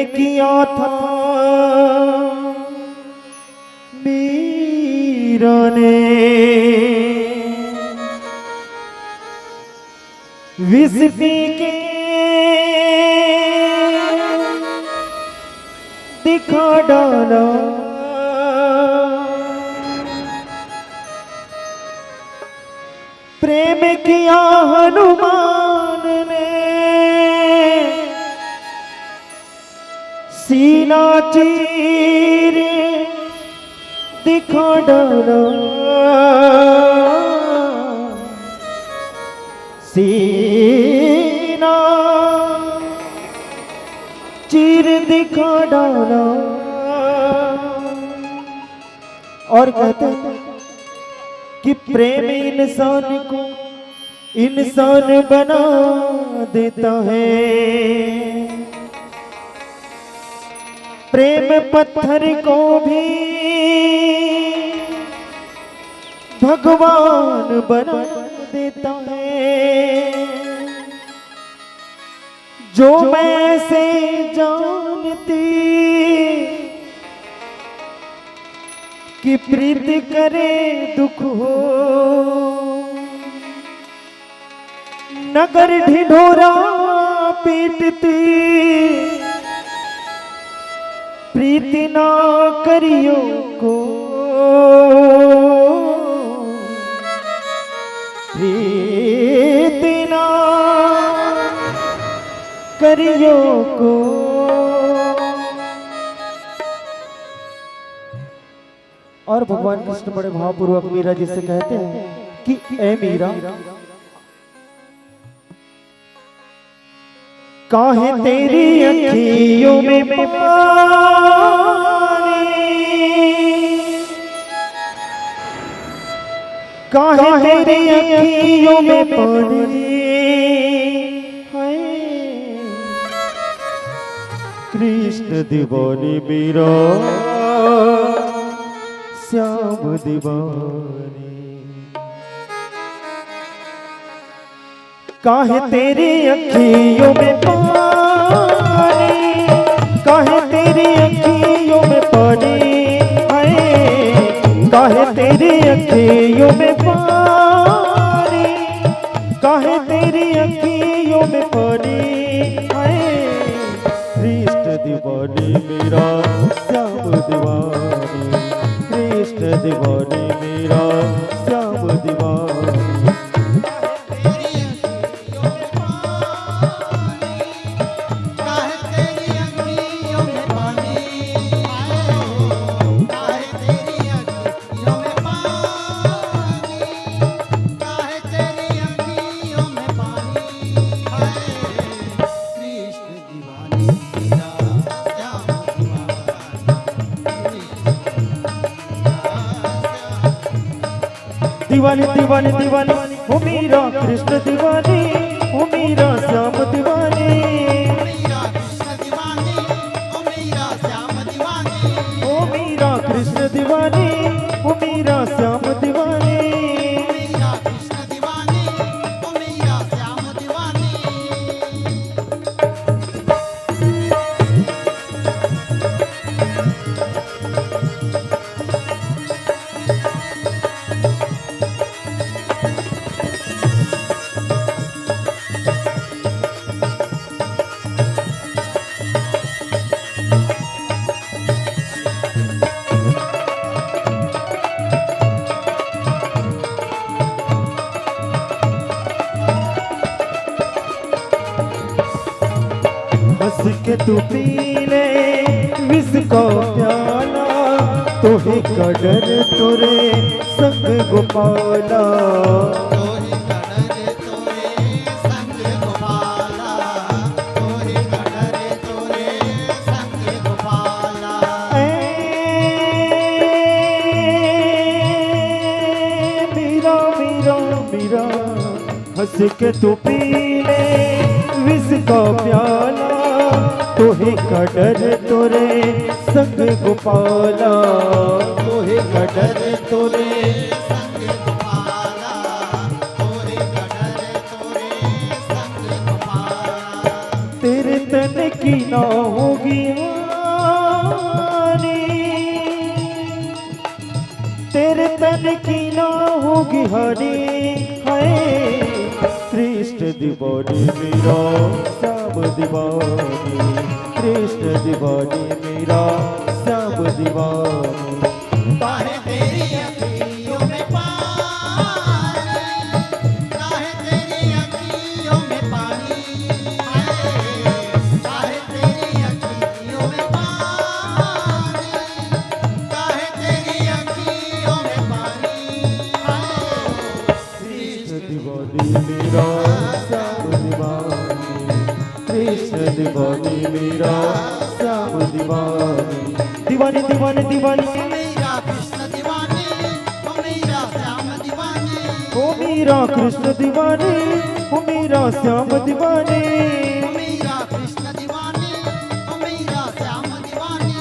किया था मीरा ने, विष पी के दिखा डाला प्रेम किया हनुमान ने, सीना चीर दिखा डाला, सीना चीर दिखा डाला। और कहते हैं कि प्रेम इंसान को इंसान बना देता है, प्रेम पत्थर को भी भगवान बना देता है। जो मैं से जानती कि प्रीत करे दुख हो, नगर ढिढोरा पीटती प्रीति ना करियो को, प्रीति ना करियो को। और भगवान कृष्ण बड़े भावपूर्वक मीरा जी से कहते हैं कि ए मीरा, काहे तेरी अखियों में पानी, काहे तेरी अखियों में पानी, कृष्ण दीवानी मीरा श्याम दीवानी, काहे तेरी अखियों में पानी, काहे तेरी अखियों में पानी, हाय काहे तेरी अखियों में पानी, काहे तेरी अखियों में पानी, हाय कृष्ण दीवानी मीरा श्याम दीवानी, कृष्ण दीवानी मीरा श्याम दीवानी। दीवानी दीवानी दीवानी हो मीरा कृष्ण दीवानी, हो मीरा श्याम दीवानी, हो मीरा कृष्ण दीवानी, हो मीरा श्याम दीवानी। हंस के तू पी ले विष को प्याला, तोहे कदर तोरे संग गोपाला, तोहे कदर तोरे संग गोपाला, तोहे कदर तोरे संग गोपाला। मीरा मीरा मीरा हंस के तू पी ले विष को प्याला, तोहे कदर तोरे संग गोपाला, तोहे कदर तोरे संग गोपाला, तोहे कदर तोरे संग गोपाला। तेरे तन की ना होगी तेरे तन की ना होगी हानि है। कृष्ण दीवानी मेरा श्याम दीवानी, कृष्ण दीवानी मेरा श्याम दीवानी। काहे तेरी अखियों में पानी, काहे तेरी अखियों में पानी, काहे तेरी अखियों में पानी, काहे तेरी अखियों में पानी। कृष्ण दीवानी मेरा श्याम दीवानी, कृष्ण दीवानी मेरा श्याम दीवानी। दीवानी दीवानी दीवानी मेरा कृष्ण दीवानी, ओ मेरा श्याम दीवानी, ओ मेरा कृष्ण दीवानी, ओ मेरा श्याम दीवानी। ओ मेरा कृष्ण दीवानी, ओ मेरा श्याम दीवानी।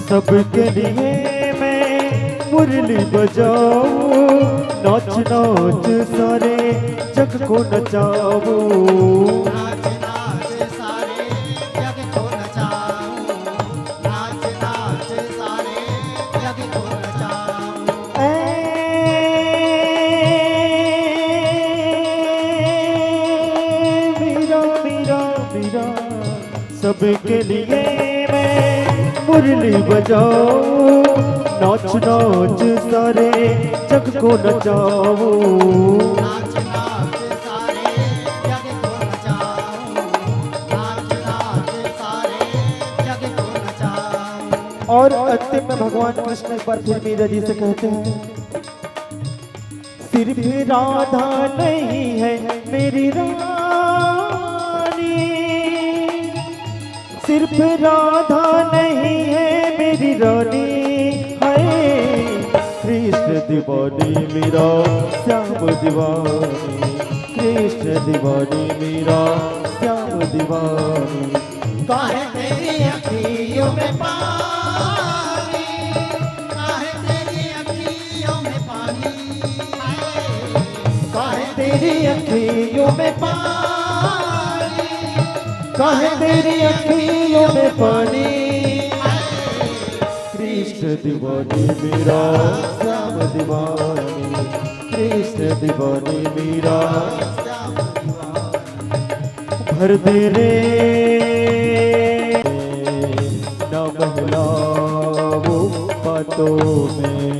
सबके लिए मैं मुरली बजाऊं, नाच नाच सारे जग को नचाऊं। नाच नाच सारे जग को नचाऊं, नाच नाच सारे जग को नचाऊं। मीरा मीरा मीरा सबके लिए मैं मुरली बजाऊं, नाच नाच सारे जग को नचाऊं। नाच नाच सारे जग को नचाऊं, नाच नाच सारे जग को नचाऊं। और अंतिम में भगवान कृष्ण एक बार फिर मीरा जी से कहते हैं, सिर्फ राधा नहीं है मेरी रानी, सिर्फ राधा नहीं है मेरी रानी है। कृष्ण दीवानी मेरा श्याम दीवानी, कृष्ण दीवानी मेरा श्याम दीवानी। काहे तेरी अखियों में पानी, काहे तेरी अखियों में पानी, काहे तेरी अखियों में पानी, काहे तेरी अखियों में पानी। कृष्ण दीवानी मेरा श्याम दीवानी, कृष्ण दीवानी मेरा भर दे रे न बहलाओ बातों में।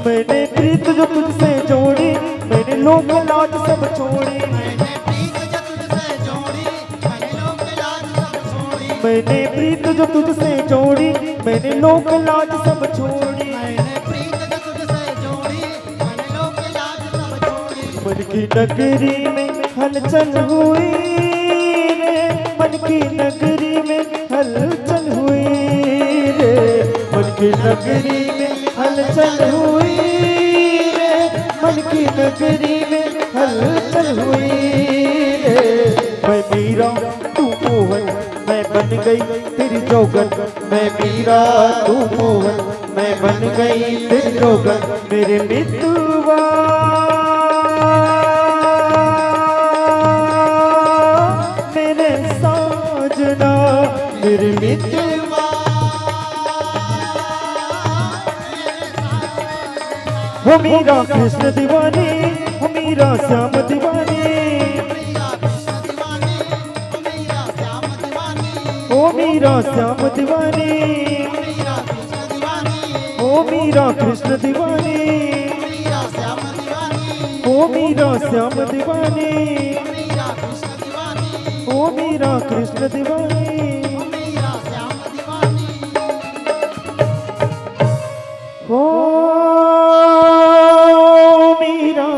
मैंने प्रीत जो तुझसे जोड़ी, मैंने लोक लाज सब छोड़ी। मैंने प्रीत जो तुझसे जोड़ी, मैंने लोक लाज सब छोड़ी। मैंने प्रीत जो तुझसे जोड़ी, मैंने लोक लाज सब छोड़ी। मैंने प्रीत जो तुझसे जोड़ी, मैंने लोक लाज सब छोड़ी। मन की नगरी में हलचल हुई रे, मन की नगरी में हलचल हुई रे, मन की नगरी में हलचल हुई रे, मन की नगरी में हलचल हुई रे। मैं मीरा तू मोहन, मैं बन गई तेरी जोगन। मैं मीरा तू मोहन, मैं बन गई तेरी जोगन। मेरे मितवा मेरे साजना, मेरे मितवा हो मीरा कृष्ण दीवानी, हो मीरा श्याम दीवानी। मेरा कृष्ण दीवानी, मेरा श्याम ओ मीरा श्याम दीवानी, मीरा कृष्ण दीवानी, ओ मीरा कृष्ण दीवानी, मीरा श्याम दीवानी, ओ मीरा श्याम दीवानी, मीरा कृष्ण दीवानी, ओ मीरा कृष्ण दीवानी। मीरा श्याम दीवानी। ओ मीरा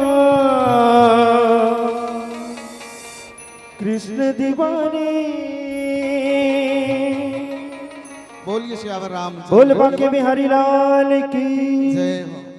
कृष्ण दीवानी। बोलिए सियावर रामचंद्र बोल बाके बिहारी लाल की जय हो।